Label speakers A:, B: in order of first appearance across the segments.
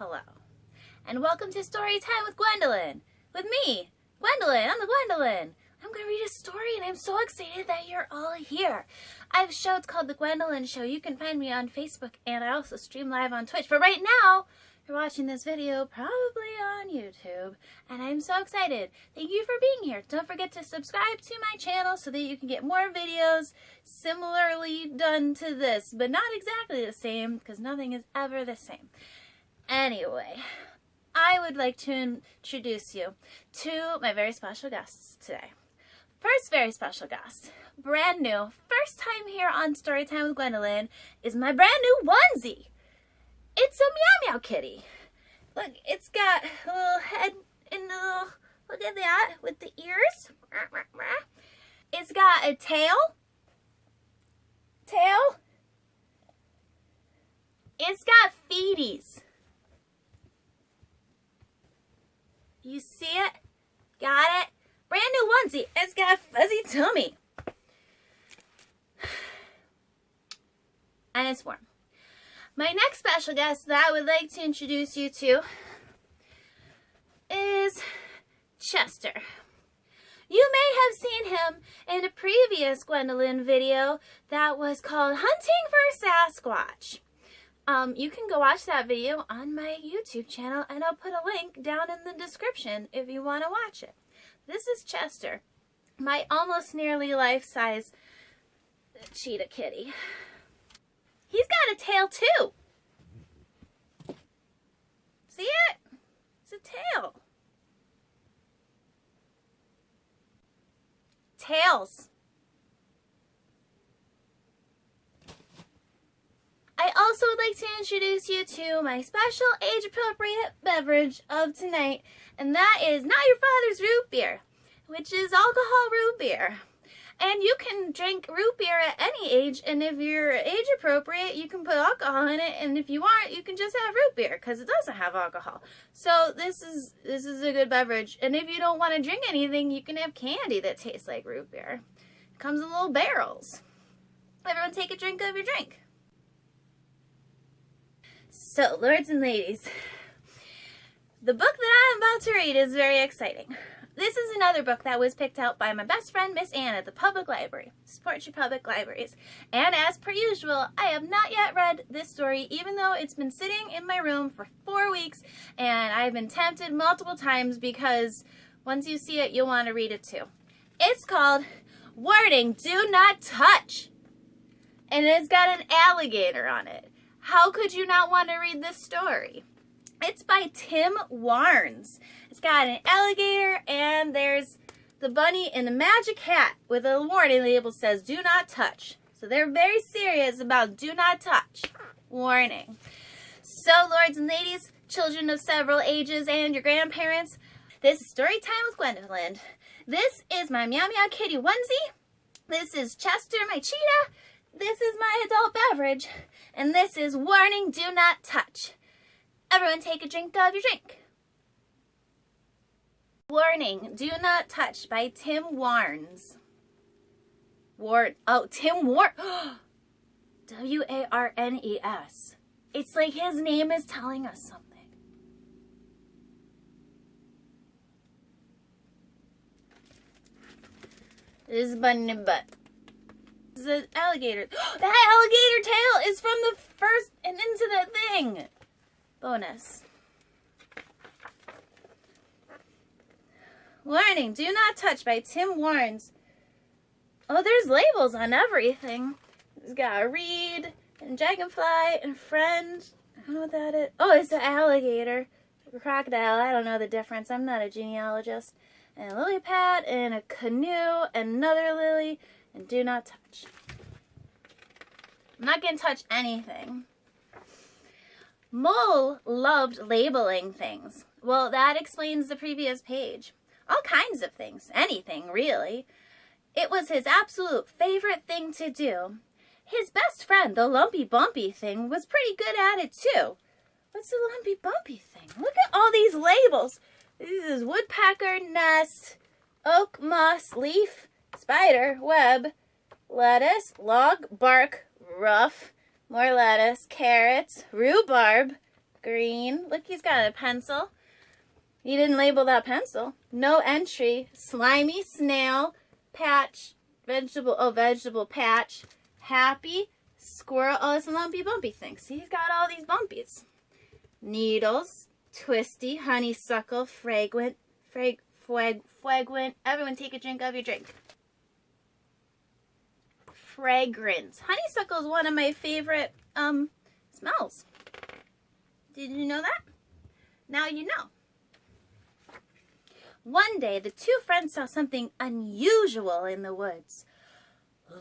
A: Hello, and welcome to Storytime with Gwendolyn. With me, Gwendolyn. I'm the Gwendolyn. I'm going to read a story, and I'm so excited that you're all here. I have a show. It's called The Gwendolyn Show. You can find me on Facebook, and I also stream live on Twitch. But right now, you're watching this video probably on YouTube, and I'm so excited. Thank you for being here. Don't forget to subscribe to my channel so that you can get more videos similarly done to this, but not exactly the same, because nothing is ever the same. Anyway, I would like to introduce you to my very special guests today. First very special guest, brand new, first time here on Storytime with Gwendolyn, is my brand new onesie. It's a Meow Meow kitty. Look, it's got a little head and a little, look at that, with the ears. It's got a tail. It's got feeties. You see it? Got it? Brand new onesie. It's got a fuzzy tummy. And it's warm. My next special guest that I would like to introduce you to is Chester. You may have seen him in a previous Gwendolyn video that was called Hunting for Sasquatch. You can go watch that video on my YouTube channel, and I'll put a link down in the description if you want to watch it. This is Chester, my almost nearly life-size cheetah kitty. He's got a tail too. See it? It's a tail. Tails. I also would like to introduce you to my special age-appropriate beverage of tonight, and that is Not Your Father's Root Beer, which is alcohol root beer. And you can drink root beer at any age, and if you're age appropriate, you can put alcohol in it, and if you aren't, you can just have root beer, because it doesn't have alcohol. So this is a good beverage. And if you don't want to drink anything, you can have candy that tastes like root beer. It comes in little barrels. Everyone take a drink of your drink. So, lords and ladies, the book that I'm about to read is very exciting. This is another book that was picked out by my best friend, Miss Ann, at the public library. Support your public libraries. And as per usual, I have not yet read this story, even though it's been sitting in my room for 4 weeks, and I've been tempted multiple times because once you see it, you'll want to read it too. It's called Warning, Do Not Touch. And it's got an alligator on it. How could you not want to read this story? It's by Tim Warnes. It's got an alligator, and there's the bunny in a magic hat with a warning label that says, do not touch. So they're very serious about do not touch. Warning. So, lords and ladies, children of several ages, and your grandparents, this is Storytime with Gwendolyn. This is my Meow Meow Kitty onesie. This is Chester, my cheetah. This is my adult beverage. And this is Warning, Do Not Touch. Everyone take a drink of your drink. Warning, Do Not Touch by Tim Warnes. Tim Warnes. W-A-R-N-E-S. It's like his name is telling us something. This is bunny in the butt. This is an alligator. That alligator tail is from the first and into that thing. Bonus. Warning, Do Not Touch by Tim Warnes. Oh, there's labels on everything. It's got a reed, and dragonfly, and friend. I don't know what that is. Oh, it's an alligator. A crocodile. I don't know the difference. I'm not a genealogist. And a lily pad, and a canoe, and another lily, and do not touch. I'm not going to touch anything. Mole loved labeling things. Well, that explains the previous page. All kinds of things. Anything, really. It was his absolute favorite thing to do. His best friend, the lumpy bumpy thing, was pretty good at it, too. What's the lumpy bumpy thing? Look at all these labels. This is woodpecker, nest, oak, moss, leaf, spider, web, lettuce, log, bark, rough, more lettuce, carrots, rhubarb, Green. Look, he's got a pencil. He didn't label that pencil. No entry. Slimy snail. Patch. Vegetable patch. Happy. Squirrel. Oh, it's a lumpy bumpy thing. See, he's got all these bumpies. Needles. Twisty. Honeysuckle. Fragrant. Fragrant. Everyone take a drink of your drink. Fragrance. Honeysuckle is one of my favorite smells. Did you know that? Now you know. One day, the two friends saw something unusual in the woods.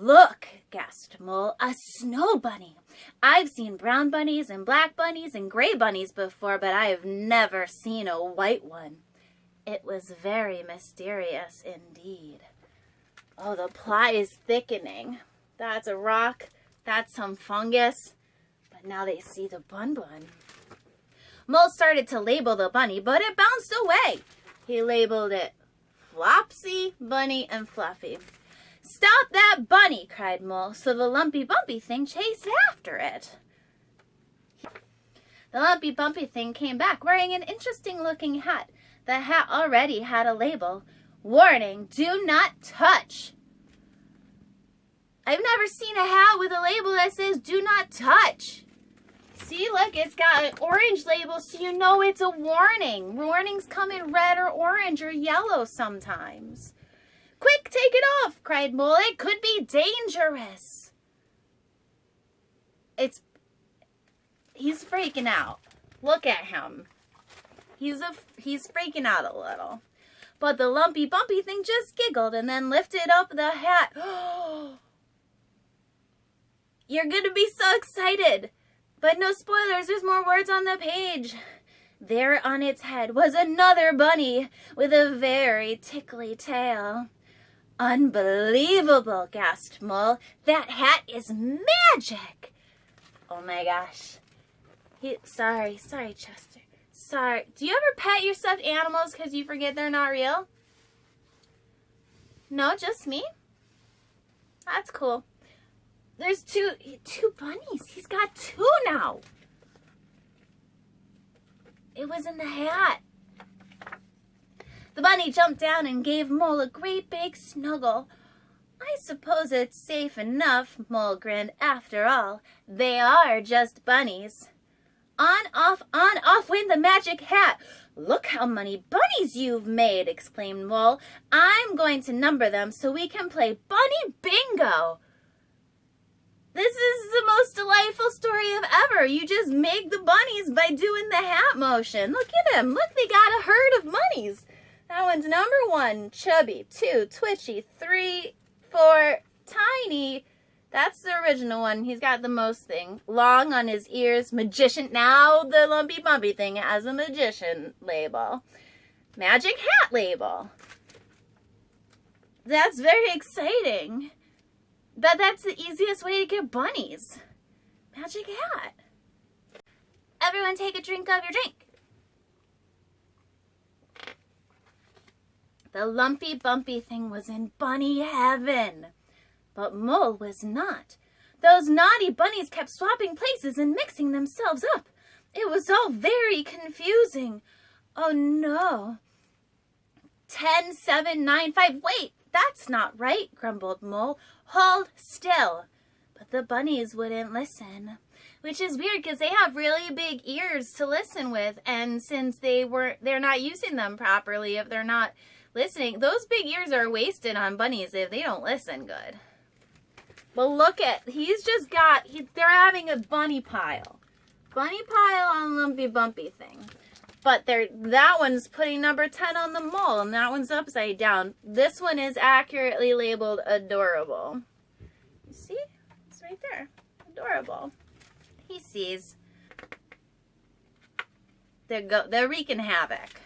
A: Look, gasped Mole, a snow bunny. I've seen brown bunnies and black bunnies and gray bunnies before, but I have never seen a white one. It was very mysterious indeed. Oh, the plot is thickening. That's a rock. That's some fungus. But now they see the bun. Mole started to label the bunny, but it bounced away. He labeled it Flopsy, Bunny, and Fluffy. Stop that bunny, cried Mole, so the lumpy bumpy thing chased after it. The lumpy bumpy thing came back wearing an interesting looking hat. The hat already had a label. Warning, do not touch. I've never seen a hat with a label that says do not touch. See, look, it's got an orange label so you know it's a warning. Warnings come in red or orange or yellow sometimes. Quick, take it off, cried Mole. It could be dangerous. He's freaking out. Look at him. He's freaking out a little. But the lumpy bumpy thing just giggled and then lifted up the hat. You're going to be so excited. But no spoilers, there's more words on the page. There on its head was another bunny with a very tickly tail. Unbelievable, gasped Mole. That hat is magic. Oh my gosh. Sorry, Chester. Sorry. Do you ever pet your stuffed animals because you forget they're not real? No, just me? That's cool. There's two bunnies. He's got two now. It was in the hat. The bunny jumped down and gave Mole a great big snuggle. I suppose it's safe enough, Mole grinned. After all, they are just bunnies. On, off, went the magic hat. Look how many bunnies you've made, exclaimed Mole. I'm going to number them so we can play Bunny Bingo. This is the most delightful story of ever. You just make the bunnies by doing the hat motion. Look at them. Look, they got a herd of bunnies. That one's number 1, chubby. 2, twitchy. 3, 4, tiny. That's the original one. He's got the most thing. Long on his ears. Magician. Now the lumpy bumpy thing has a magician label. Magic hat label. That's very exciting. But that's the easiest way to get bunnies. Magic hat. Everyone take a drink of your drink. The lumpy bumpy thing was in bunny heaven. But Mole was not. Those naughty bunnies kept swapping places and mixing themselves up. It was all very confusing. Oh no. 10, 7, 9, 5. Wait, that's not right, grumbled Mole. Hold still. But the bunnies wouldn't listen. Which is weird because they have really big ears to listen with. And since they're not using them properly, if they're not listening, those big ears are wasted on bunnies if they don't listen good. But look at, they're having a bunny pile. Bunny pile on lumpy bumpy thing. But that one's putting number 10 on the Mole, and that one's upside down. This one is accurately labeled adorable. You see? It's right there. Adorable. He sees. They're wreaking havoc.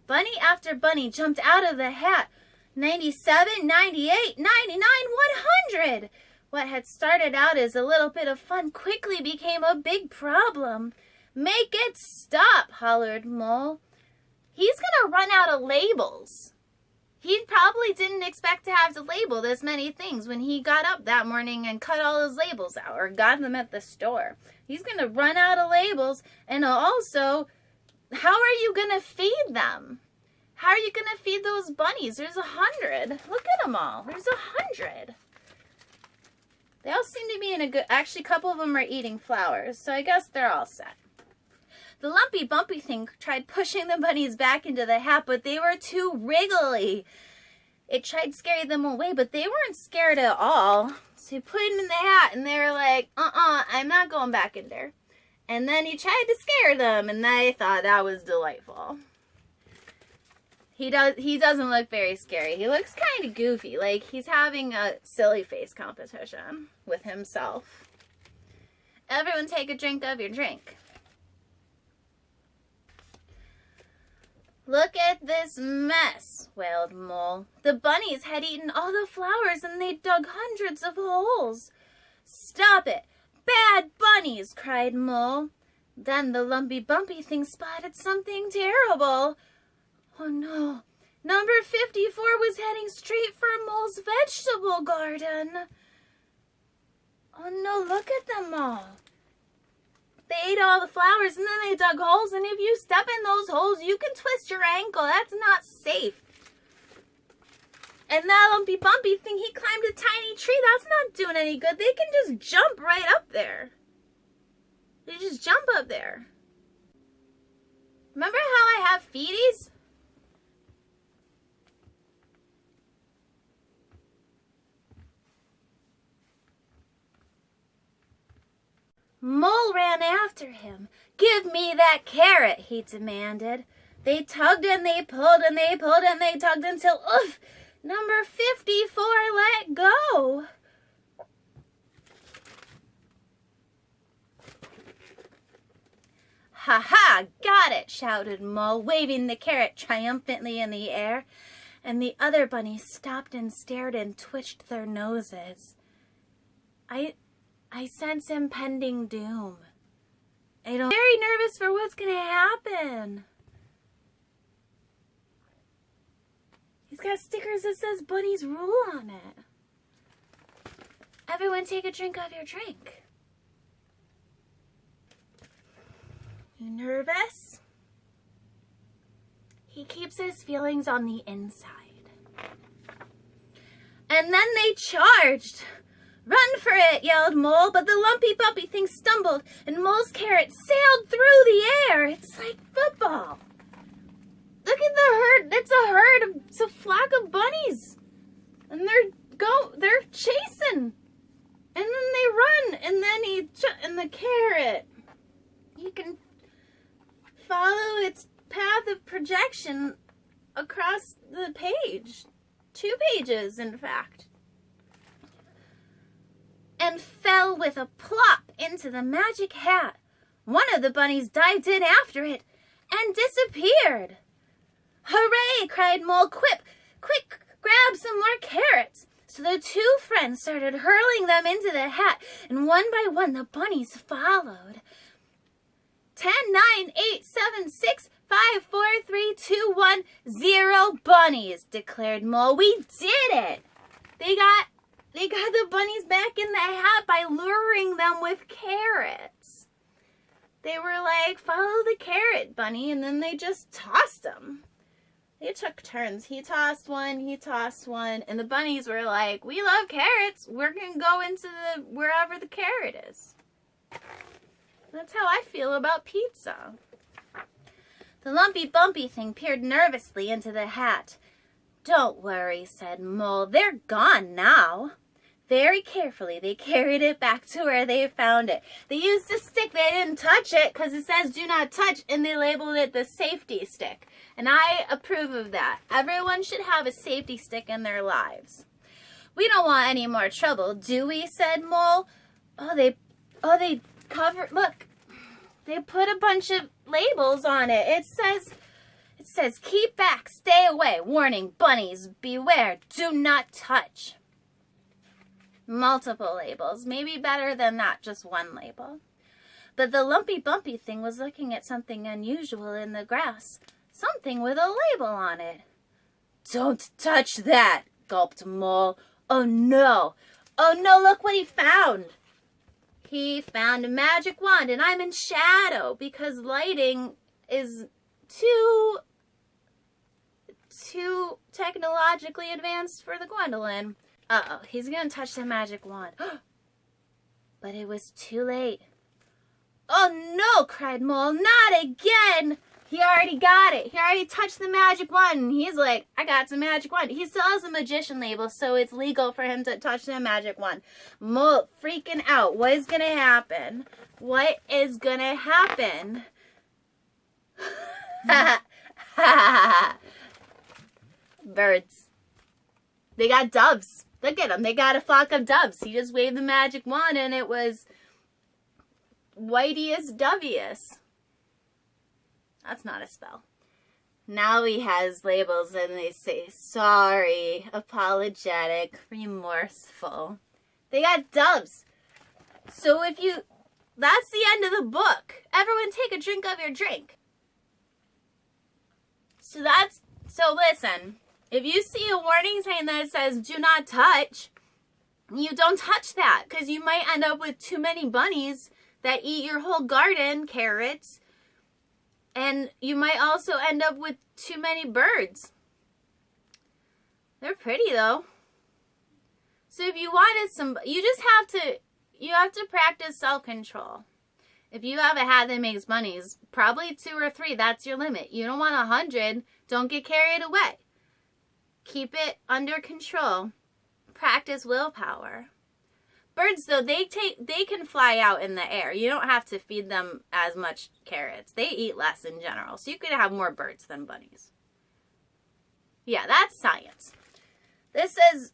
A: Bunny after bunny jumped out of the hat. 97, 98, 99, 100. What had started out as a little bit of fun quickly became a big problem. Make it stop, hollered Mole. He's gonna run out of labels. He probably didn't expect to have to label this many things when he got up that morning and cut all his labels out or got them at the store. He's going to run out of labels, and also, how are you going to feed them? How are you going to feed those bunnies? There's 100. Look at them all. There's 100. They all seem to be in a good... Actually, a couple of them are eating flowers, so I guess they're all set. The lumpy bumpy thing tried pushing the bunnies back into the hat, but they were too wriggly. It tried scaring them away, but they weren't scared at all. So he put them in the hat, and they were like, I'm not going back in there. And then he tried to scare them, and they thought that was delightful. He doesn't look very scary. He looks kind of goofy, like he's having a silly face competition with himself. Everyone take a drink of your drink. Look at this mess, wailed Mole. The bunnies had eaten all the flowers and they dug hundreds of holes. Stop it! Bad bunnies, cried Mole. Then the lumpy bumpy thing spotted something terrible. Oh no, number 54 was heading straight for Mole's vegetable garden. Oh no, look at them all. They ate all the flowers and then they dug holes, and if you step in those holes, you can twist your ankle. That's not safe. And that lumpy bumpy thing, he climbed a tiny tree. That's not doing any good. They can just jump right up there. They just jump up there. Remember how I have feeties? Mole ran after him. Give me that carrot, he demanded. They tugged and they pulled and they pulled and they tugged until, oof, number 54 let go. Ha ha, got it, shouted Mole, waving the carrot triumphantly in the air. And the other bunnies stopped and stared and twitched their noses. I sense impending doom. I'm very nervous for what's going to happen. He's got stickers that says Bunnies Rule on it. Everyone take a drink of your drink. You nervous? He keeps his feelings on the inside. And then they charged. Run for it, yelled Mole, but the lumpy bumpy thing stumbled, and Mole's carrot sailed through the air. It's like football. Look at the herd. It's a herd. It's a flock of bunnies. And they're chasing. And then they run, and then and the carrot. You can follow its path of projection across the page. 2 pages, in fact. And fell with a plop into the magic hat. One of the bunnies dived in after it and disappeared. Hooray, cried Mole. Quick, grab some more carrots. So the 2 friends started hurling them into the hat, and one by one the bunnies followed. 10, 9, 8, 7, 6, 5, 4, 3, 2, 1, 0 bunnies, declared Mole. We did it. They got the bunnies back in the hat by luring them with carrots. They were like, follow the carrot, bunny, and then they just tossed them. They took turns. He tossed one, and the bunnies were like, we love carrots. We're going to go into wherever the carrot is. That's how I feel about pizza. The lumpy bumpy thing peered nervously into the hat. Don't worry, said Mole. They're gone now. Very carefully, they carried it back to where they found it. They used a stick. They didn't touch it because it says do not touch, and they labeled it the safety stick. And I approve of that. Everyone should have a safety stick in their lives. We don't want any more trouble, do we? Said Mole. They covered, look, they put a bunch of labels on it. It says keep back, stay away, warning, bunnies, beware, do not touch. Multiple labels, maybe better than that, just one label. But the lumpy bumpy thing was looking at something unusual in the grass, something with a label on it. Don't touch that, gulped Mole. Oh no, look what he found. He found a magic wand, and I'm in shadow because lighting is too technologically advanced for the Gwendolyn. Uh-oh, he's gonna touch the magic wand. But it was too late. Oh no, cried Mole, not again! He already got it. He already touched the magic wand. And he's like, I got some magic wand. He still has a magician label, so it's legal for him to touch the magic wand. Mole freaking out. What is going to happen? What is going to happen? Birds. They got doves. Look at them. They got a flock of doves. He just waved the magic wand, and it was whiteiest doviest. That's not a spell. Now he has labels and they say sorry, apologetic, remorseful. They got doves. So that's the end of the book. Everyone take a drink of your drink. So listen, if you see a warning sign that says do not touch, you don't touch that because you might end up with too many bunnies that eat your whole garden, carrots. And you might also end up with too many birds. They're pretty though. So if you wanted you have to practice self-control. If you have a hat that makes bunnies, probably 2 or 3, that's your limit. You don't want 100. Don't get carried away. Keep it under control. Practice willpower. Birds, though, they can fly out in the air. You don't have to feed them as much carrots. They eat less in general, so you could have more birds than bunnies. Yeah, that's science. This says,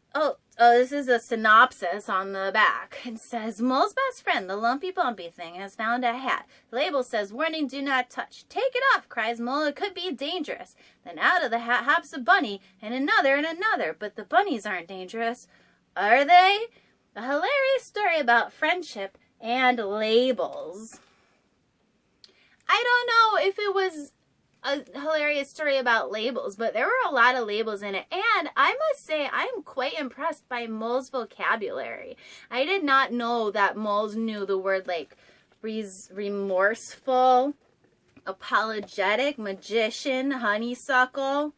A: this is a synopsis on the back. It says, Mole's best friend, the lumpy bumpy thing, has found a hat. The label says, warning, do not touch. Take it off, cries Mole. It could be dangerous. Then out of the hat hops a bunny, and another. But the bunnies aren't dangerous, are they? A hilarious story about friendship and labels. I don't know if it was a hilarious story about labels, but there were a lot of labels in it. And I must say, I'm quite impressed by Mole's vocabulary. I did not know that moles knew the word like remorseful, apologetic, magician, honeysuckle.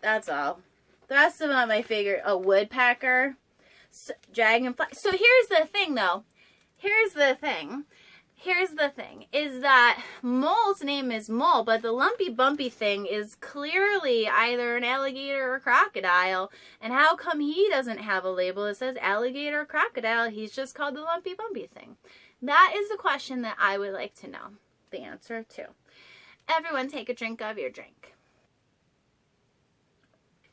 A: That's all. The rest of them are my favorite. A woodpecker, dragonfly. So here's the thing, though. Here's the thing, is that Mole's name is Mole, but the lumpy bumpy thing is clearly either an alligator or crocodile. And how come he doesn't have a label that says alligator or crocodile? He's just called the lumpy bumpy thing. That is the question that I would like to know the answer to. Everyone take a drink of your drink.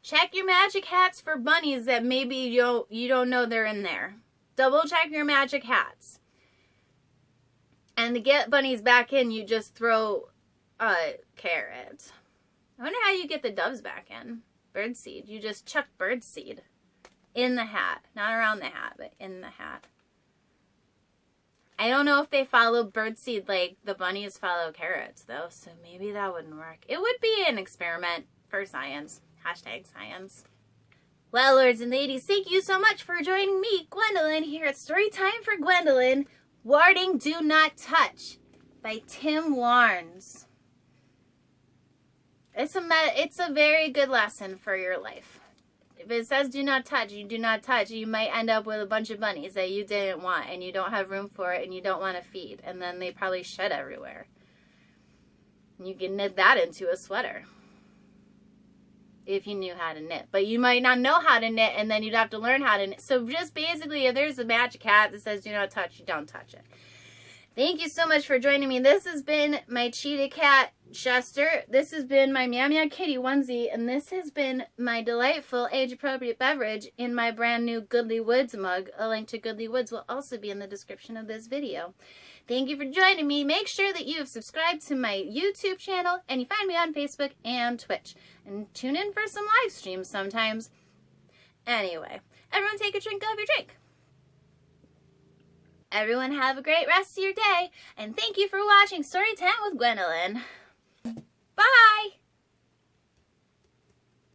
A: Check your magic hats for bunnies that maybe you don't know they're in there. Double check your magic hats. And to get bunnies back in, you just throw carrots. I wonder how you get the doves back in. Birdseed. You just chuck birdseed in the hat. Not around the hat, but in the hat. I don't know if they follow birdseed like the bunnies follow carrots, though, so maybe that wouldn't work. It would be an experiment for science. #science. Well, lords and ladies, thank you so much for joining me, Gwendolyn, here at Storytime for Gwendolyn. Warning, Do Not Touch by Tim Warnes. It's a very good lesson for your life. If it says do not touch, you do not touch, you might end up with a bunch of bunnies that you didn't want and you don't have room for it and you don't want to feed. And then they probably shed everywhere. You can knit that into a sweater. If you knew how to knit. But you might not know how to knit and then you'd have to learn how to knit. So just basically, if there's a magic hat that says do not touch, you don't touch it. Thank you so much for joining me. This has been my cheetah cat, Chester. This has been my Meow Meow Kitty onesie. And this has been my delightful age-appropriate beverage in my brand new Goodly Woods mug. A link to Goodly Woods will also be in the description of this video. Thank you for joining me. Make sure that you have subscribed to my YouTube channel and you find me on Facebook and Twitch. And tune in for some live streams sometimes. Anyway, everyone take a drink of your drink. Everyone have a great rest of your day. And thank you for watching Storytime with Gwendolyn. Bye!